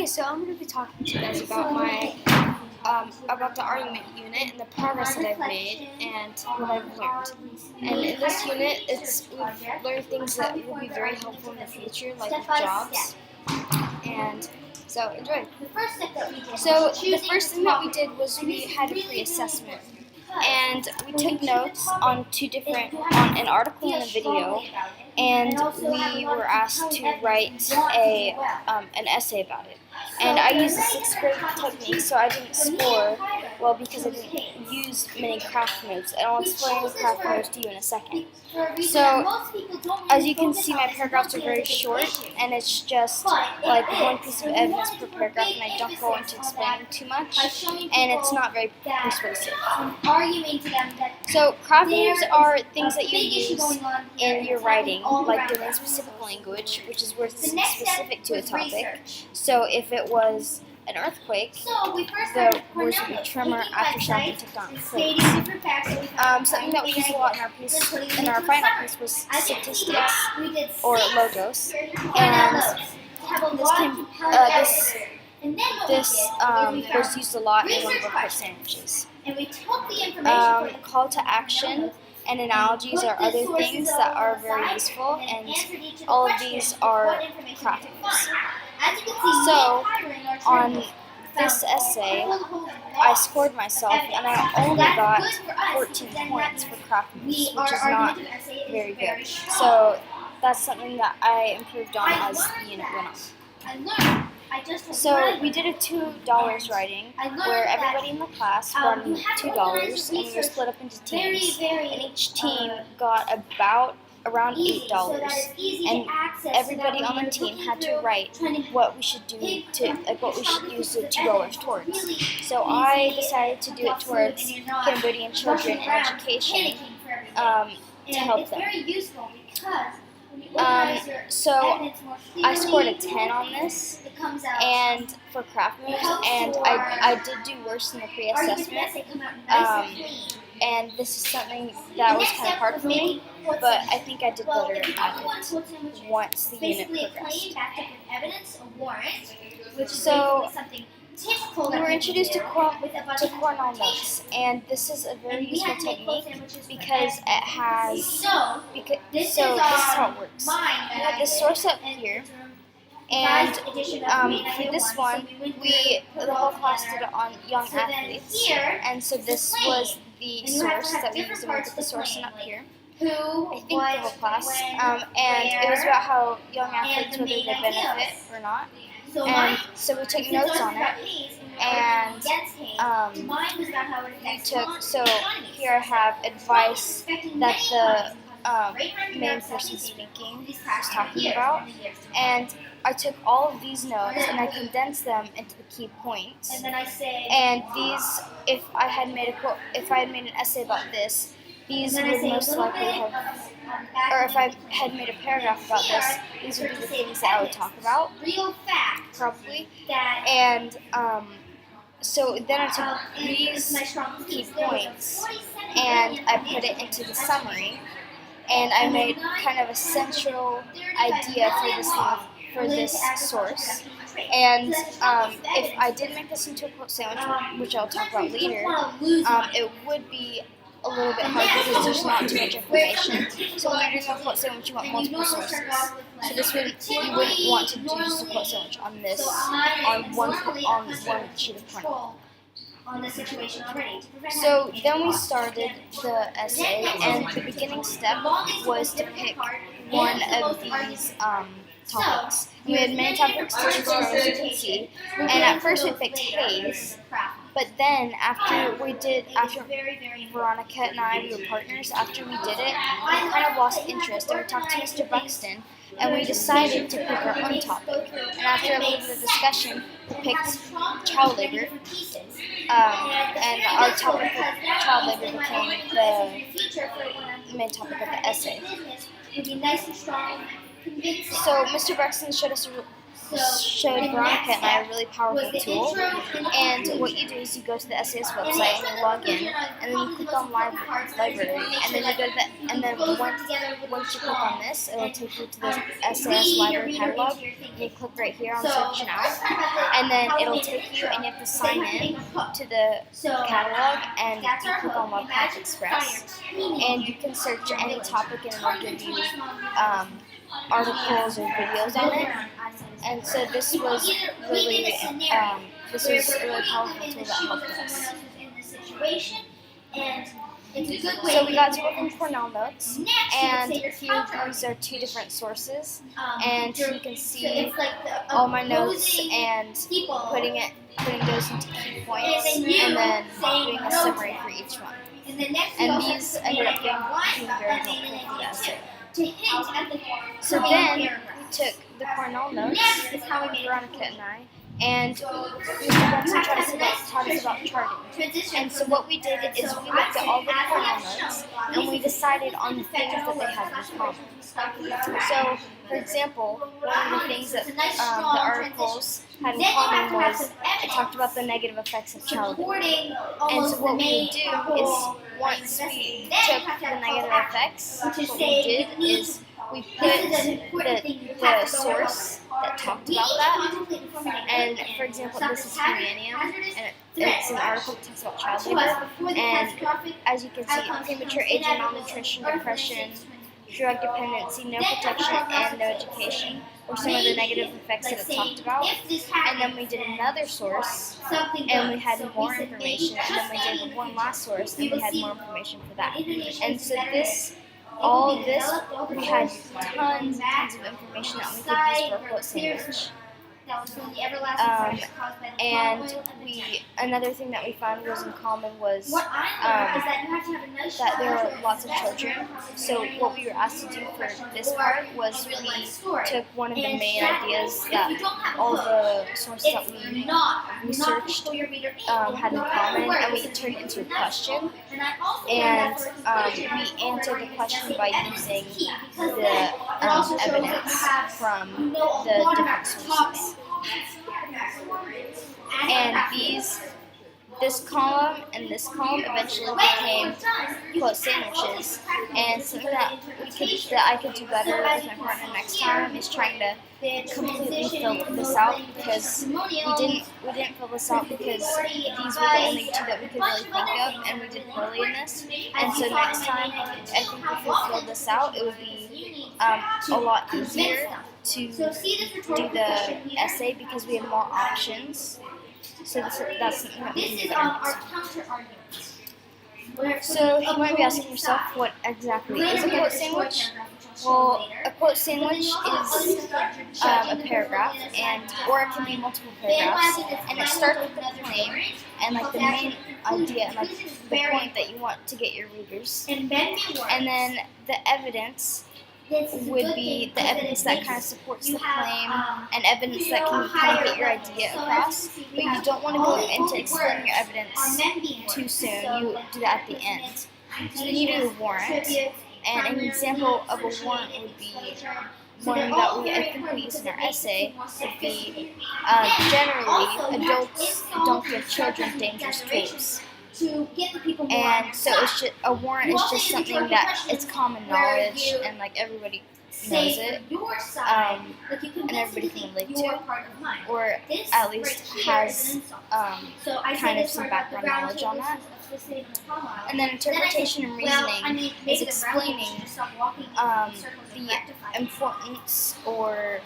Hey, so I'm going to be talking to you guys about my about the argument unit and the progress that I've made and what I've learned. And in this unit, we've learned things that will be very helpful in the future, like with jobs. And so enjoy. So the first thing that we did was we had a pre-assessment, and we took notes on on an article and a video, and we were asked to write an essay about it. And I used the 6th grade technique, so I didn't score well because I didn't use many craft notes, and I'll explain the craft notes to you in a second. So, as you can see, my paragraphs are very short, and it's just like one piece of evidence per paragraph, and I don't go into explaining too much, and it's not very persuasive. So, craft notes are things that you use in your writing, like domain-specific language, which is words specific to a topic. So, if it was an earthquake, the words would be tremor, aftershock, and tectonic. Something that we used a lot in our final piece was statistics, or logos, and this was used a lot in one of our quote sandwiches. Call to action and analogies are other things that are very useful, and all of these are craft notes. So, on this essay, I scored myself, and I only got 14 points for craft notes, which is not very good. So, that's something that I improved on as the unit went on. So, we did a $2 writing, where everybody in the class brought in $2, and we were split up into teams, and each team got around $8, and everybody on the team had to write what we should what we should use the $2 towards. So I decided to do it towards Cambodian children and education to help them. So I scored a 10 on this, and for craft moves, and I did do worse in the pre-assessment. And this is something that was kind of hard for me, but I think I did better at it once the unit progressed. So, we were introduced to coronal notes, and this is a very useful technique because it has, so this is how it works. We have this source up here, and for this one, the whole class did it on young athletes, and so this was the source that we used, and we put the source in up here. I think the whole class, and it was about how young athletes, whether they benefit or not, and so we took notes on it, and so here I have advice that the main person speaking was talking about, and I took all of these notes and I condensed them into the key points. And these, if I had made an essay about this, these would most likely have, or if I had made a paragraph about this, these would be the things that I would talk about, probably. And so then I took these key points and I put it into the summary, and I made kind of a central idea for this source. And if I did make this into a quote sandwich, which I'll talk about later, it would be a little bit hard because there's not too much information. So when you're doing a quote sandwich, you want multiple sources. So you wouldn't want to do just a quote sandwich on one sheet of print. So then we started the essay, and the beginning step was to pick one of these topics. We had many topics to choose from, as you can see, and at first we picked haze, but then after Veronica and I, we were partners, after we did it, we kind of lost interest, and we talked to Mr. Buxton, and we decided to pick our own topic. And after a little bit of discussion, we picked child labor, and our topic for child labor became the main topic of the essay. So Mr. Buxton showed us showed Veronica and I a really powerful tool. And what you do is you go to the SAS website and you log in, and then you click on library, and then you go to and then once you click on this, it'll take you to the SAS library catalog. And you click right here on search now, and then it'll take you, and you have to sign in to the catalog, and you click on Webpack Express, and you can search any topic and it'll give you articles or videos on it. And so this was really a really powerful tool that helped us. So we got to work on Cornell notes, and here these are two different sources, and you can see all my notes and putting those into key points, and then doing a summary for each one. And these ended up being very helpful for the essay. So then we took the Cornell notes, Veronica and I, and we began to try to see about charting. And so what we did is we looked at all the Cornell notes, and we decided on the things that they had in common. So, for example, one of the things that the articles had in common was it talked about the negative effects of childhood. And so what we would do is, once we took the negative effects, what we did is we put the source that talked about that. And for example, this is Humanium, and it's an article that talks about child labor. And as you can see, premature aging, malnutrition, depression, drug dependency, no protection, and no education were some of the negative effects that it talked about. And then we did another source, and we had more information. And then we did one last source, and we had more information for that. And so all of this, we had tons and tons of information that we could use for a quote sandwich. And another thing that we found was in common was that there were lots of children. So what we were asked to do for this part was we took one of the main ideas that all the sources that we researched had in common, and we turned it into a question. And we answered the question by using the evidence from the different sources. And this column and this column eventually became quote sandwiches. And something that I could do better with my partner next time is trying to completely fill this out, because we didn't fill this out because these were the only two that we could really think of, and we did poorly in this. And so next time, I think if we filled this out, it would be a lot easier to do the essay because we have more options. So that's something that we can do better. So you might be asking yourself, what exactly is a quote sandwich? Well, a quote sandwich is a paragraph, or it can be multiple paragraphs, and it starts with the claim and like the main idea and like the point that you want to get your readers, and then the evidence would be the evidence that kind of supports the claim and evidence that can kind of get your idea across, but you don't want to go into explaining your evidence too soon. You do that at the end. So then you do a warrant, and an example of a warrant would be one that I think we use in our essay would be generally adults don't give children dangerous tools. And so it's just, a warrant is just something that it's common knowledge and like everybody knows it, and everybody can relate to, or at least has kind of some background knowledge on that. And then interpretation and reasoning is explaining the importance or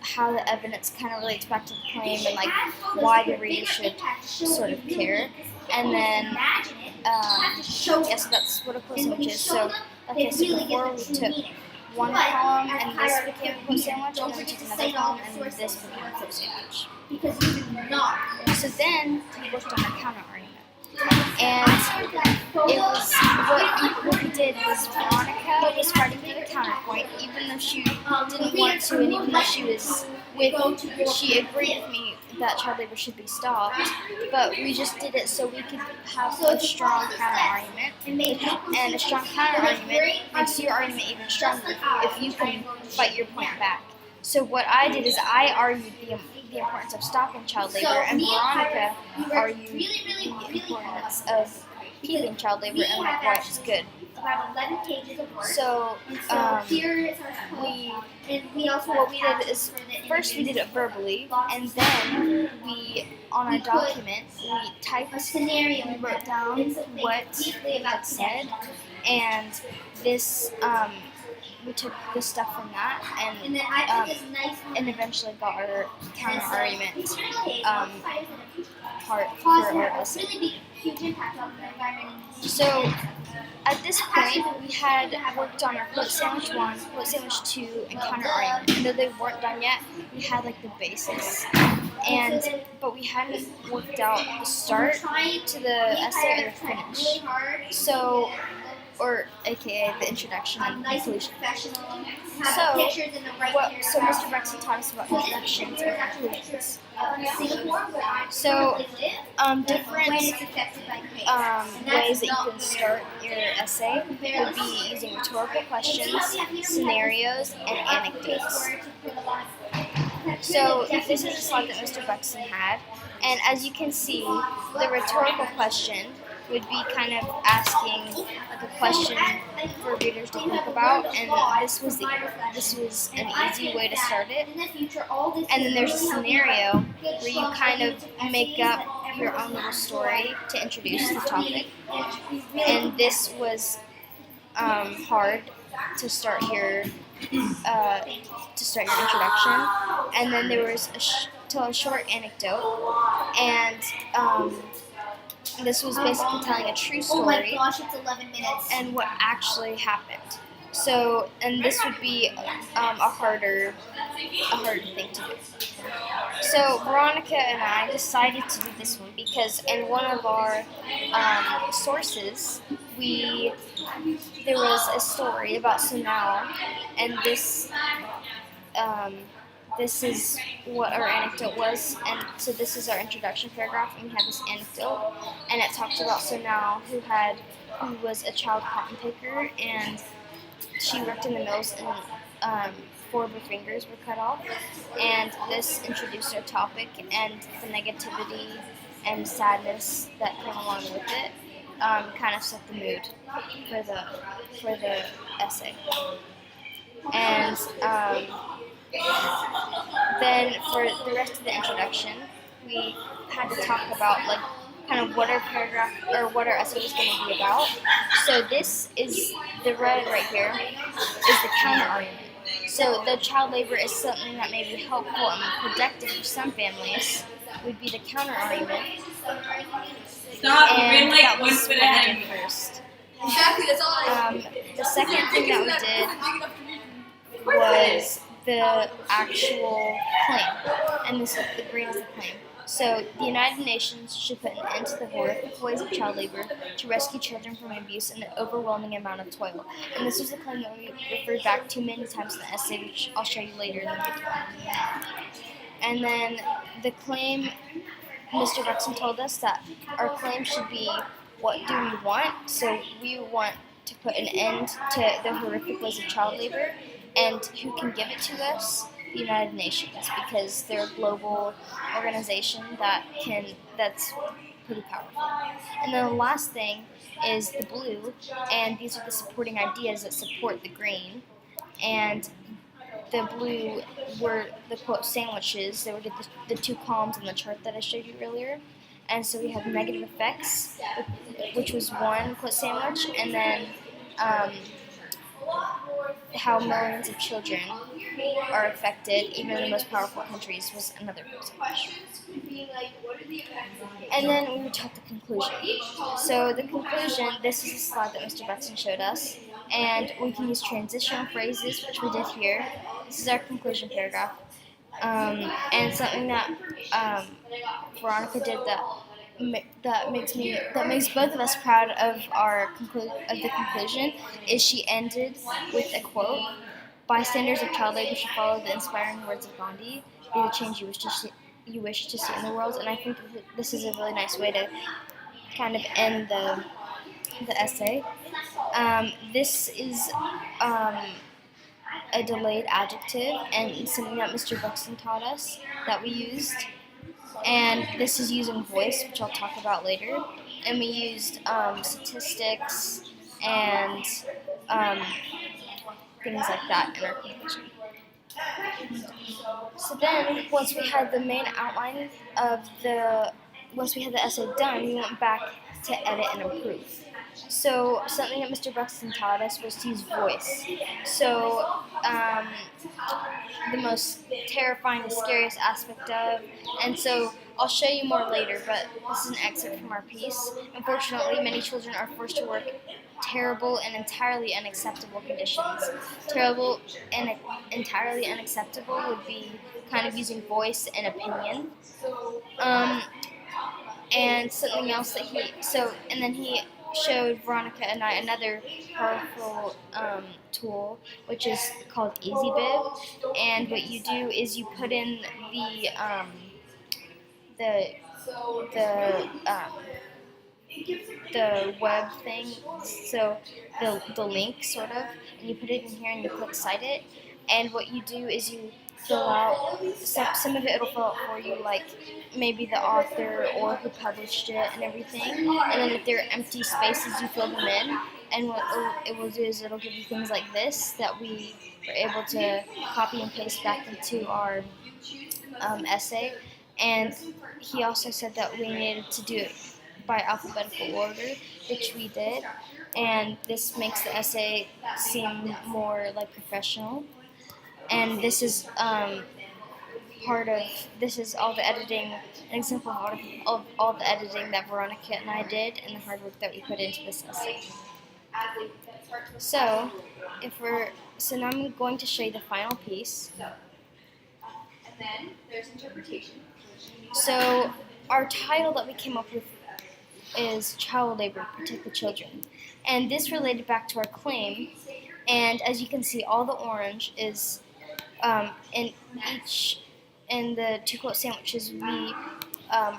how the evidence kind of relates back to the claim and like why the reader should sort of care. And then, so that's what a quote sandwich is. So, okay, so before we took one column and this became a quote sandwich, and then we took another column and this became a quote sandwich. So then we worked on a counter argument. And it was what we did was Veronica was fighting for the counterpoint, even though she didn't want to, and even though she agreed with me that child labor should be stopped. But we just did it so we could have a strong counter argument, and a strong counter argument makes your argument even stronger if you can fight your point back. So what I did is I argued the importance of stopping child labor, and Veronica argued the importance of keeping child labor and like why it's good. So what we did is first we did it verbally, and then we on our document we typed we wrote down what they had said, and this we took this stuff from that and eventually got our counter argument part for our essay. So at this point, we had worked on our quote sandwich 1, quote sandwich 2, and counter argument. And though they weren't done yet, we had like the basis. But we hadn't worked out the start to the essay or the finish. So, or aka the introduction and the conclusion. So Mr. Braxton taught us about introductions and conclusions. So different ways that you can start your essay would be using rhetorical questions, scenarios, and anecdotes. So this is a slide that Mr. Buxton had, and as you can see, the rhetorical question would be kind of asking like a question for readers to think about, and this was an easy way to start it. And then there's a scenario where you kind of make up your own little story to introduce the topic, and this was hard to start your introduction. And then there was tell a short anecdote, and this was basically telling a true story. Oh my gosh, it's 11 minutes. And what actually happened. So, and this would be a harder thing to do. So Veronica and I decided to do this one because in one of our sources, there was a story about Sunal, and this is what our anecdote was, and so this is our introduction paragraph, and we have this anecdote, and it talks about Sunal, who was a child cotton picker, and she worked in the mills, and 4 of her fingers were cut off, and this introduced our topic and the negativity and sadness that came along with it. Kind of set the mood for the essay, and then for the rest of the introduction, we had to talk about like kind of what our paragraph or what our essay was going to be about. So this is the red right here is the counter argument. So the child labor is something that may be helpful and productive for some families. Would be the counter argument. And that was what I did first. Exactly, that's all The second thing that we did was the actual claim, and this is the green is the claim. So the United Nations should put an end to the horrific ways of child labor to rescue children from abuse and the overwhelming amount of toil. And this was the claim that we referred back to many times in the essay, which I'll show you later in the video. And then the claim, Mr. Buxton told us that our claim should be, what do we want? So we want to put an end to the horrific ways of child labor, and who can give it to us? The United Nations, because they're a global organization that's pretty powerful. And then the last thing is the blue, and these are the supporting ideas that support the green. And the blue were the quote sandwiches. They were the 2 columns in the chart that I showed you earlier. And so we have negative effects, which was 1 quote sandwich, and then how millions of children are affected, even in the most powerful countries, was another quote sandwich. And then we were taught the conclusion. So the conclusion, this is a slide that Mr. Buxton showed us, and we can use transitional phrases, which we did here. This is our conclusion paragraph, and something that Veronica did that makes both of us proud of the conclusion is she ended with a quote: "Bystanders of child labor should follow the inspiring words of Gandhi. Be the change you wish to see in the world." And I think this is a really nice way to kind of end the essay. This is a delayed adjective and something that Mr. Buxton taught us that we used. And this is using voice, which I'll talk about later. And we used statistics and things like that in our conclusion. So then, once we had the main outline once we had the essay done, we went back to edit and improve. So something that Mr. Buxton taught us was to use voice. So the most terrifying, the scariest aspect of, and so I'll show you more later, but this is an excerpt from our piece. Unfortunately, many children are forced to work terrible and entirely unacceptable conditions. Terrible and entirely unacceptable would be kind of using voice and opinion. And something else that and then he showed Veronica and I another powerful tool, which is called EasyBib. And what you do is you put in the the web thing, so the link sort of, and you put it in here and you click cite it. And what you do is you fill out some of it. It'll fill out for you, like maybe the author or who published it and everything. And then if there are empty spaces, you fill them in. And what it will do is it'll give you things like this that we were able to copy and paste back into our essay. And he also said that we needed to do it by alphabetical order, which we did. And this makes the essay seem more like professional. And this is this is all the editing, an example of all the editing that Veronica and I did and the hard work that we put into this essay. So now I'm going to show you the final piece. And then there's interpretation. So our title that we came up with is Child Labor, Protect the Children. And this related back to our claim. And as you can see, all the orange is in the two quote sandwiches we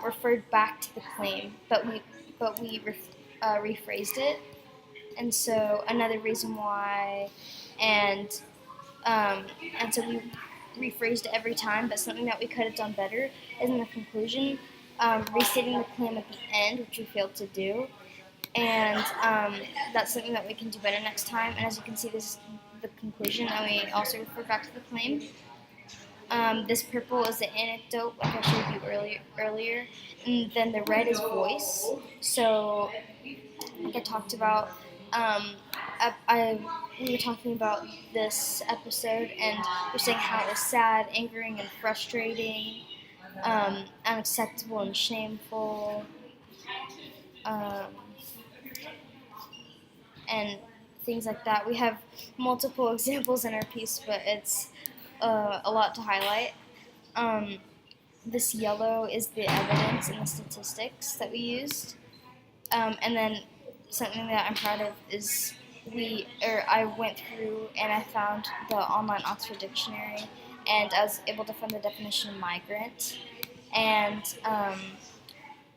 referred back to the claim, but we rephrased it. And so another reason why, and so we rephrased it every time, but something that we could have done better is in the conclusion, restating the claim at the end, which we failed to do. And that's something that we can do better next time. And as you can see, this is the conclusion, and we also refer back to the claim. This purple is the anecdote, like I showed you earlier. And then the red is voice. So, like I talked about, we were talking about this episode, and we were saying how it was sad, angering, and frustrating, unacceptable and shameful, and things like that. We have multiple examples in our piece, but it's a lot to highlight. This yellow is the evidence and the statistics that we used. And then something that I'm proud of is I went through and I found the online Oxford Dictionary, and I was able to find the definition of migrant and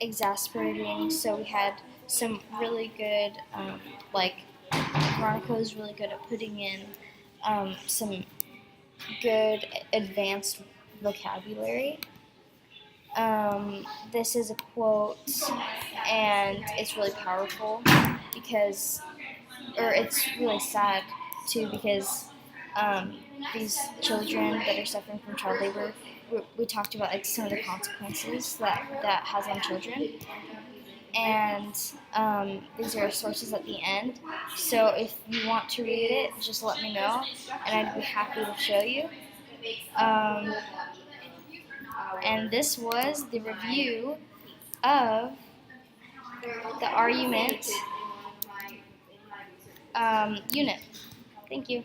exasperating. So we had some really good, Veronica was really good at putting in some good advanced vocabulary. This is a quote, and it's really powerful it's really sad too, because these children that are suffering from child labor, we talked about like some of the consequences that has on children. And these are sources at the end. So if you want to read it, just let me know, and I'd be happy to show you. And this was the review of the argument unit. Thank you.